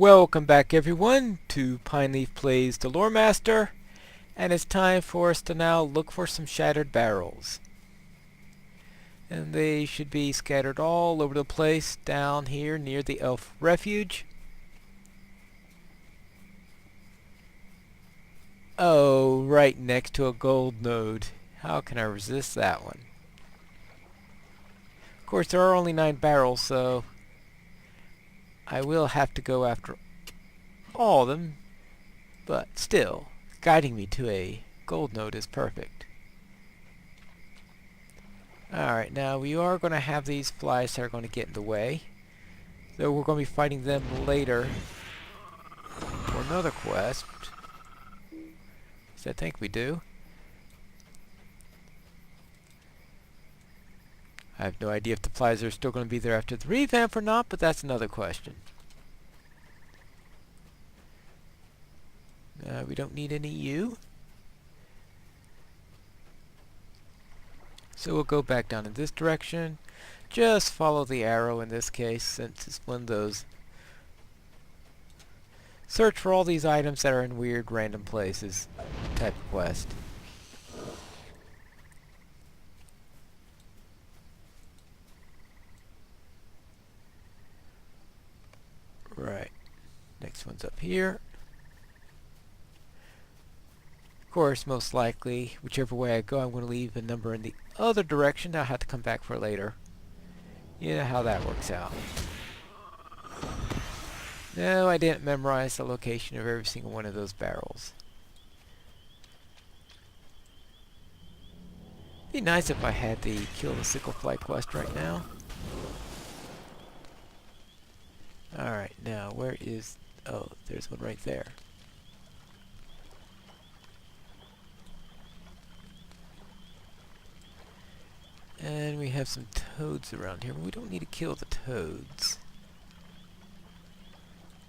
Welcome back everyone to Pineleaf Plays the Lore Master, and it's time for us to now look for some shattered barrels. And they should be scattered all over the place down here near the elf refuge. Oh, right next to a gold node. How can I resist that one? Of course there are only 9 barrels, so I will have to go after all of them, but still, guiding me to a gold node is perfect. Alright, now we are going to have these flies that are going to get in the way, so we're going to be fighting them later for another quest. So I think we do. I have no idea if the flies are still going to be there after the revamp or not, but that's another question. We don't need any U. So we'll go back down in this direction. Just follow the arrow in this case, since it's one of those search for all these items that are in weird random places type of quest. Right. Next one's up here. Of course, most likely, whichever way I go, I'm going to leave a number in the other direction. I'll have to come back for later. You know how that works out. No, I didn't memorize the location of every single one of those barrels. Be nice if I had the kill the sicklefly quest right now. Alright, now where is... oh, there's one right there. And we have some toads around here, but we don't need to kill the toads.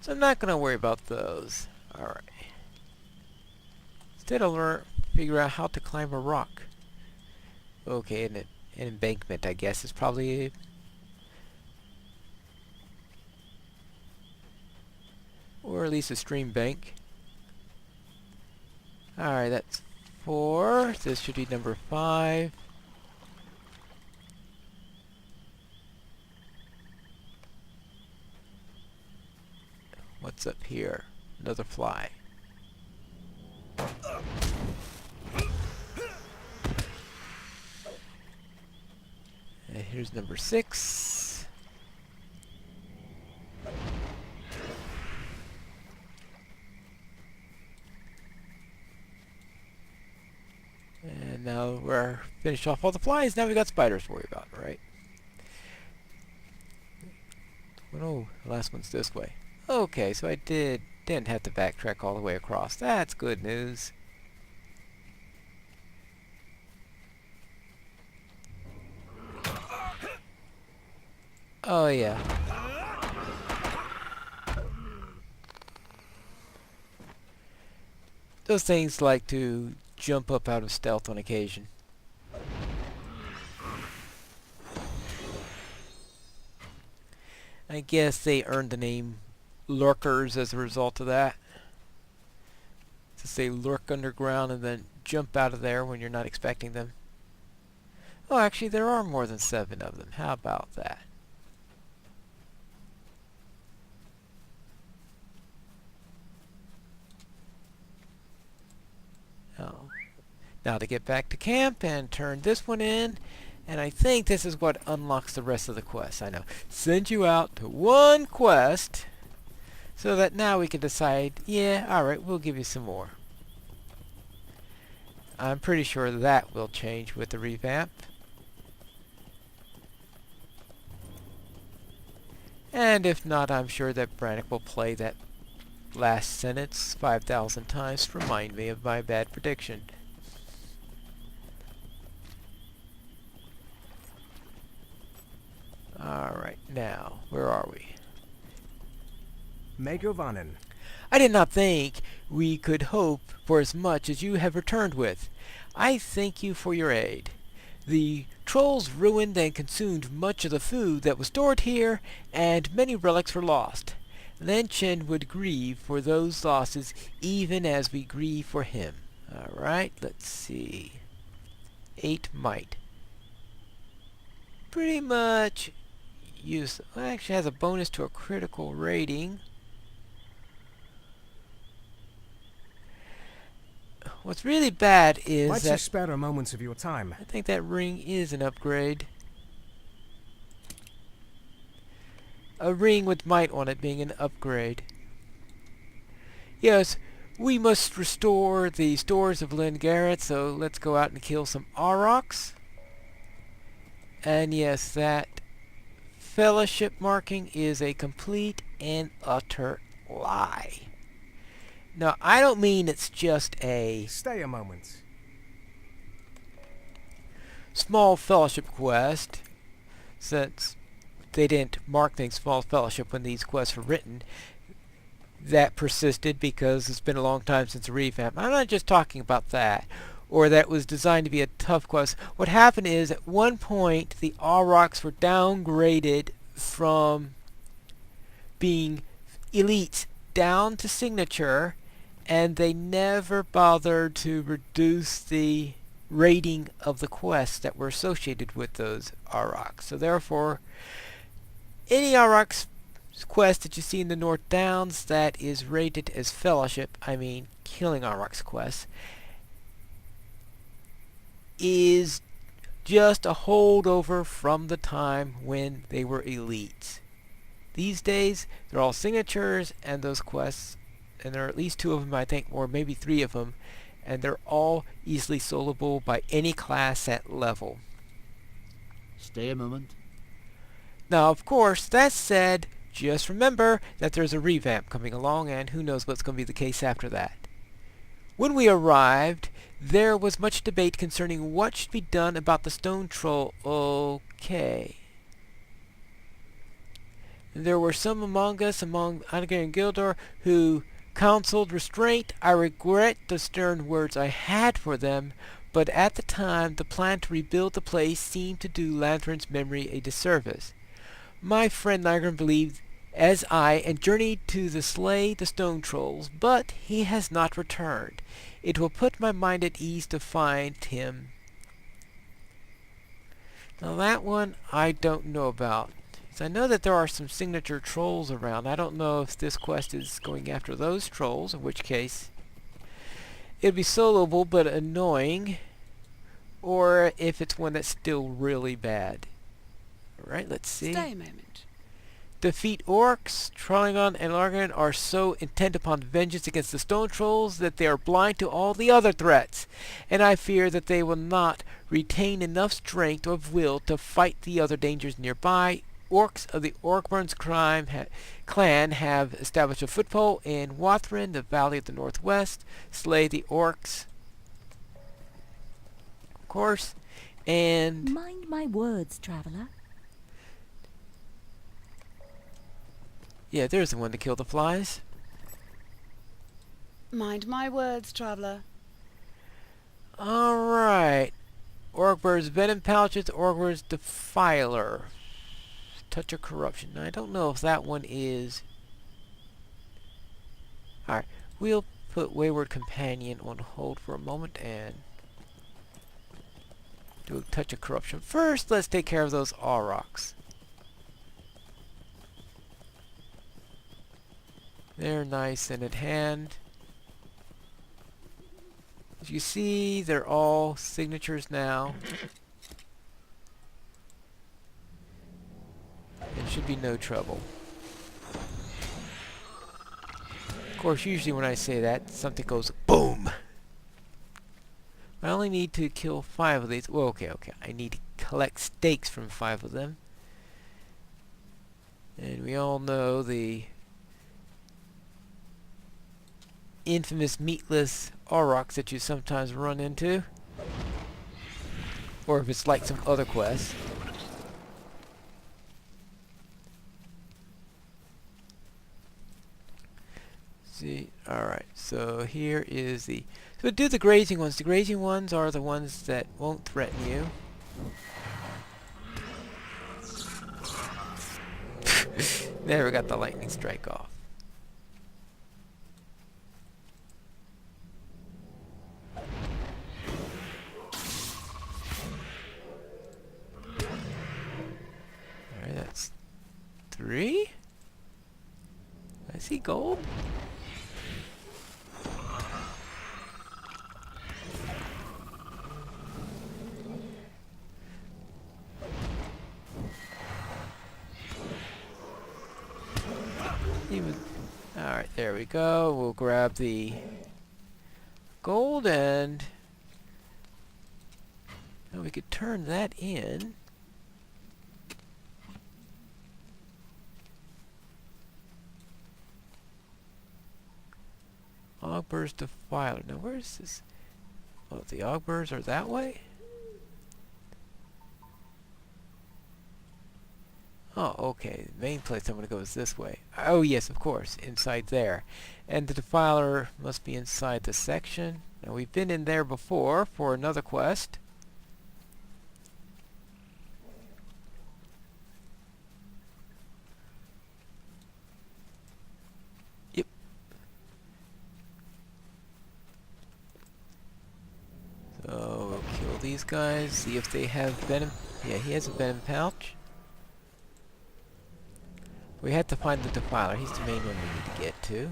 So I'm not going to worry about those. Alright. Instead I'll figure out how to climb a rock. Okay, an embankment I guess is probably... or at least a stream bank. Alright, that's 4. This should be number 5. What's up here? Another fly. And here's number 6. And now we're finished off all the flies. Now we got spiders to worry about, right? Oh, the last one's this way. Okay, so I didn't have to backtrack all the way across. That's good news. Oh yeah. Those things like to jump up out of stealth on occasion. I guess they earned the name lurkers as a result of that. Since they lurk underground and then jump out of there when you're not expecting them. Oh, actually there are more than 7 of them. How about that? Oh. Now to get back to camp and turn this one in. And I think this is what unlocks the rest of the quest. I know. Send you out to one quest, so that now we can decide, yeah, alright, we'll give you some more. I'm pretty sure that will change with the revamp. And if not, I'm sure that Brannick will play that last sentence 5,000 times to remind me of my bad prediction. Alright, now, where are we? Megovanen. I did not think we could hope for as much as you have returned with. I thank you for your aid. The trolls ruined and consumed much of the food that was stored here, and many relics were lost. Chen would grieve for those losses even as we grieve for him. Alright, let's see. 8 might. Pretty much useless. Well, actually has a bonus to a critical rating. What's really bad is Might you that spare a moment of your time? I think that ring is an upgrade. A ring with might on it being an upgrade. Yes, we must restore the stores of Lin Giliath, so let's go out and kill some Aurochs. And yes, that fellowship marking is a complete and utter lie. Now, I don't mean it's just a Stay a moment. small fellowship quest, since they didn't mark things small fellowship when these quests were written. That persisted because it's been a long time since a revamp. I'm not just talking about that, or that was designed to be a tough quest. What happened is, at one point, the Aurochs were downgraded from being elites down to signature, and they never bothered to reduce the rating of the quests that were associated with those Aurochs. So therefore, any Aurochs quest that you see in the North Downs that is rated as fellowship, I mean killing Aurochs quest, is just a holdover from the time when they were elites. These days, they're all signatures, and those quests, and there are at least 2 of them, I think, or maybe 3 of them, and they're all easily soloable by any class at level. Stay a moment. Now, of course, that said, just remember that there's a revamp coming along, and who knows what's going to be the case after that. When we arrived, there was much debate concerning what should be done about the stone troll. Okay. There were some among us, among Anagar and Gildor, who counseled restraint. I regret the stern words I had for them, but at the time the plan to rebuild the place seemed to do Lantern's memory a disservice. My friend Nygren believed as I and journeyed to slay the stone trolls, but he has not returned. It will put my mind at ease to find him. Now that one I don't know about. I know that there are some signature trolls around. I don't know if this quest is going after those trolls, in which case it'd be soloable but annoying, or if it's one that's still really bad. Alright, let's see. Stay a moment. Defeat orcs. Trollingon and Largan are so intent upon vengeance against the stone trolls that they are blind to all the other threats, and I fear that they will not retain enough strength or will to fight the other dangers nearby. Orcs of the Orkburn's clan have established a foothold in Wathrin, the Valley of the Northwest. Slay the orcs, of course, and mind my words, traveler. yeah, there's the one to kill the flies. Mind my words, traveller. Alright. Orkbird's venom pouches, Orkbird's defiler. Touch of corruption. Now, I don't know if that one is... Alright, we'll put Wayward Companion on hold for a moment and do a touch of corruption. First, let's take care of those Aurochs. They're nice and at hand. As you see, they're all signatures now. There should be no trouble. Of course, usually when I say that, something goes boom! I only need to kill 5 of these. Well, okay. I need to collect stakes from 5 of them. And we all know the infamous meatless Aurochs that you sometimes run into. Or if it's like some other quest. See, alright, so here is the... So do the grazing ones. The grazing ones are the ones that won't threaten you. Never got the lightning strike off. see gold? Alright, there we go. We'll grab the gold and we could turn that in. Augbur's Defiler. Now where is this? Oh, the Augurs are that way? Oh, okay. The main place I'm going to go is this way. Oh, yes, of course. Inside there. And the Defiler must be inside the section. Now, we've been in there before for another quest. Yep. So, we'll kill these guys. See if they have venom. Yeah, he has a venom pouch. We have to find the Defiler. He's the main one we need to get to.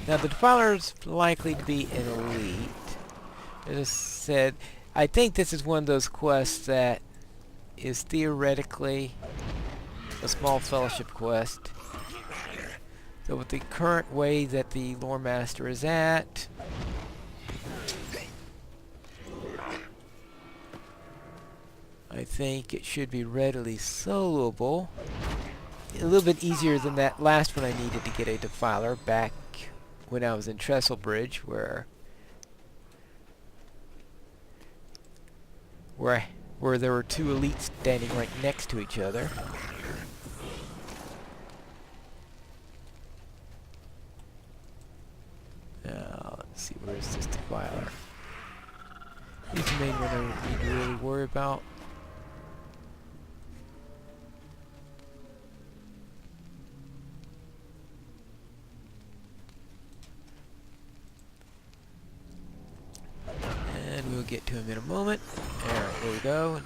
Now the Defiler's likely to be an elite. As I said, I think this is one of those quests that is theoretically a small fellowship quest. So with the current way that the Lore Master is at, I think it should be readily soloable. A little bit easier than that last one I needed to get a Defiler back when I was in Trestle Bridge, where there were two elites standing right next to each other. Now, let's see, where is this Defiler? He's the main one I don't need to really worry about. We'll get to him in a moment. Alright, there we go.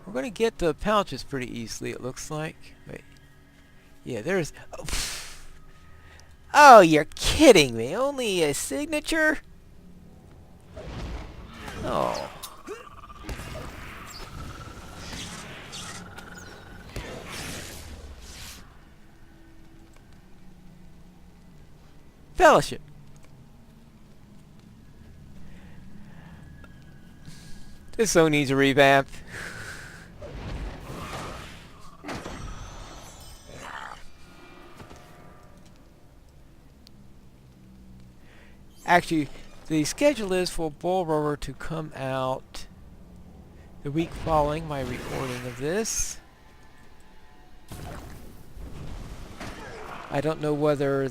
We're going to get the pouches pretty easily, it looks like. Wait. Yeah, there's... Oh, you're kidding me. Only a signature? Oh. Fellowship. This zone needs a revamp. Actually, the schedule is for Bull Rover to come out the week following my recording of this. I don't know whether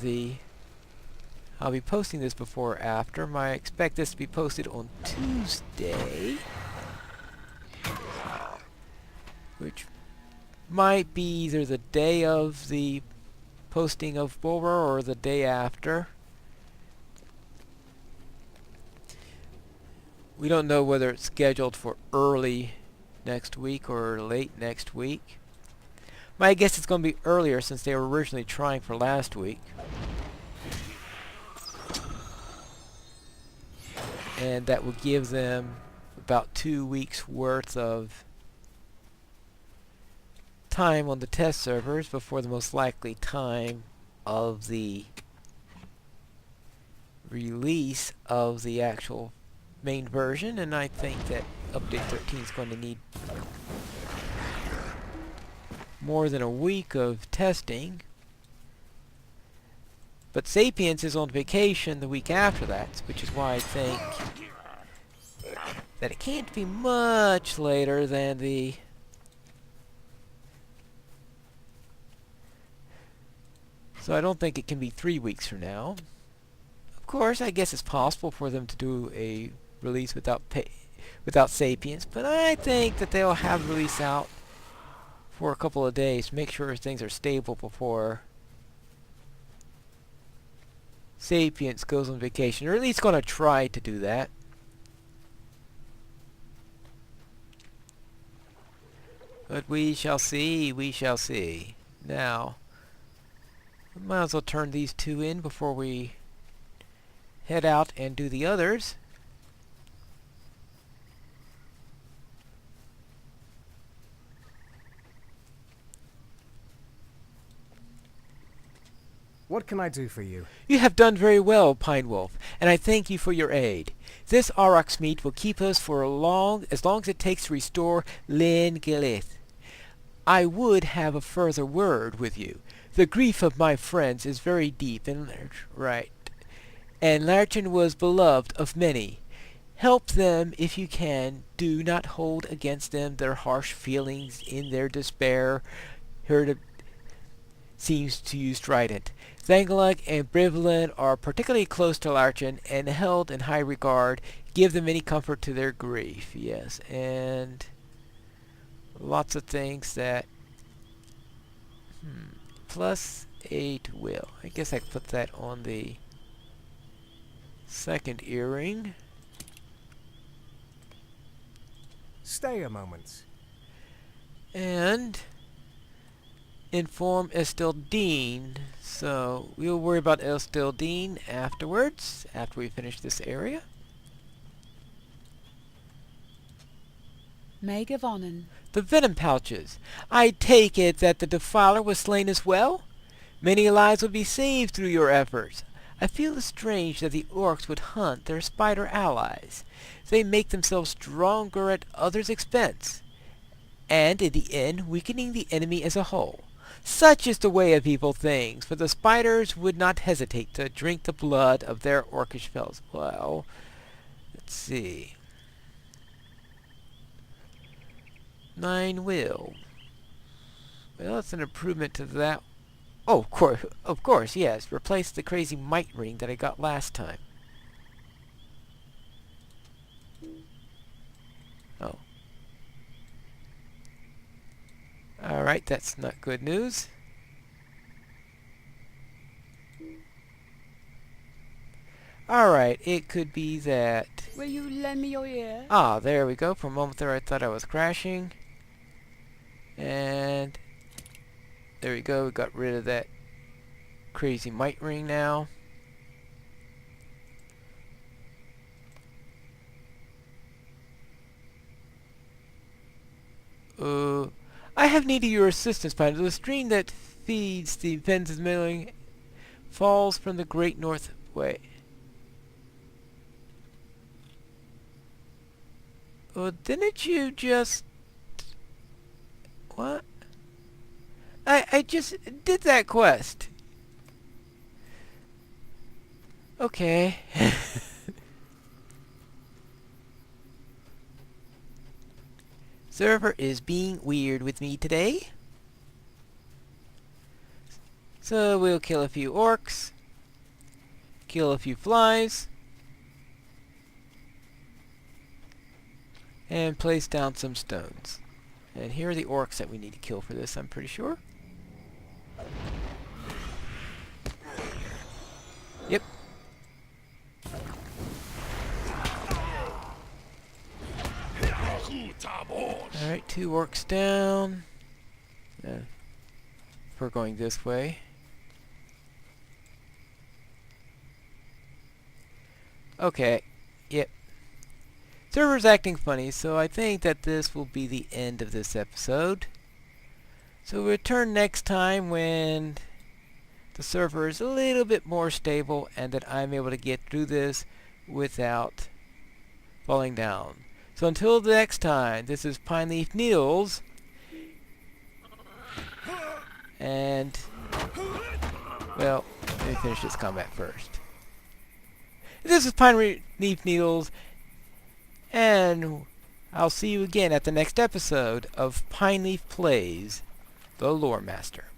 I'll be posting this before or after. I expect this to be posted on Tuesday, which might be either the day of the posting of Bulwer or the day after. We don't know whether it's scheduled for early next week or late next week. My guess it's going to be earlier since they were originally trying for last week. And that will give them about 2 weeks worth of time on the test servers before the most likely time of the release of the actual main version. And I think that update 13 is going to need more than a week of testing. But Sapiens is on vacation the week after that, which is why I think that it can't be much later than the so I don't think it can be 3 weeks from now. Of course, I guess it's possible for them to do a release without Sapiens, but I think that they'll have the release out for a couple of days to make sure things are stable before Sapiens goes on vacation, or at least going to try to do that. But we shall see, we shall see. Now, we might as well turn these two in before we head out and do the others. What can I do for you? You have done very well, Pinewolf, and I thank you for your aid. This aurochs meat will keep us for as long as it takes to restore Lin Giliath. I would have a further word with you. The grief of my friends is very deep and right, and Larchin was beloved of many. Help them if you can. Do not hold against them their harsh feelings in their despair. Seems to use strident. Zangaluk and Brivelin are particularly close to Larchin and held in high regard. Give them any comfort to their grief. Yes, and lots of things that +8 will. I guess I could put that on the second earring. Stay a moment. And inform Estildine. So we'll worry about Estildine afterwards, after we finish this area. Megavonnen. The venom pouches. I take it that the defiler was slain as well? Many lives would be saved through your efforts. I feel it strange that the orcs would hunt their spider allies. They make themselves stronger at others' expense, and in the end weakening the enemy as a whole. Such is the way of evil things, for the spiders would not hesitate to drink the blood of their orcish fellows. Well, let's see. 9 will. Well, that's an improvement to that. Oh, of course, yes. Replace the crazy might ring that I got last time. Oh. Alright, that's not good news. Alright, it could be that... Will you lend me your ear? Ah, there we go. For a moment there I thought I was crashing. And... there we go. We got rid of that crazy might ring now. I have needed your assistance, Pine. The stream that feeds the Pens Milling falls from the Great North Way. Well, didn't you just... What? I just did that quest. Okay. Server is being weird with me today. So we'll kill a few orcs. Kill a few flies. And place down some stones. And here are the orcs that we need to kill for this, I'm pretty sure. Yep. Alright, 2 orcs down. We're going this way. Okay. Yep. Server's acting funny, so I think that this will be the end of this episode. So we'll return next time when the server is a little bit more stable and that I'm able to get through this without falling down. So until the next time, this is Pineleaf Needles, and, well, let me finish this combat first. This is Pineleaf Needles, and I'll see you again at the next episode of Pineleaf Plays the Lore Master.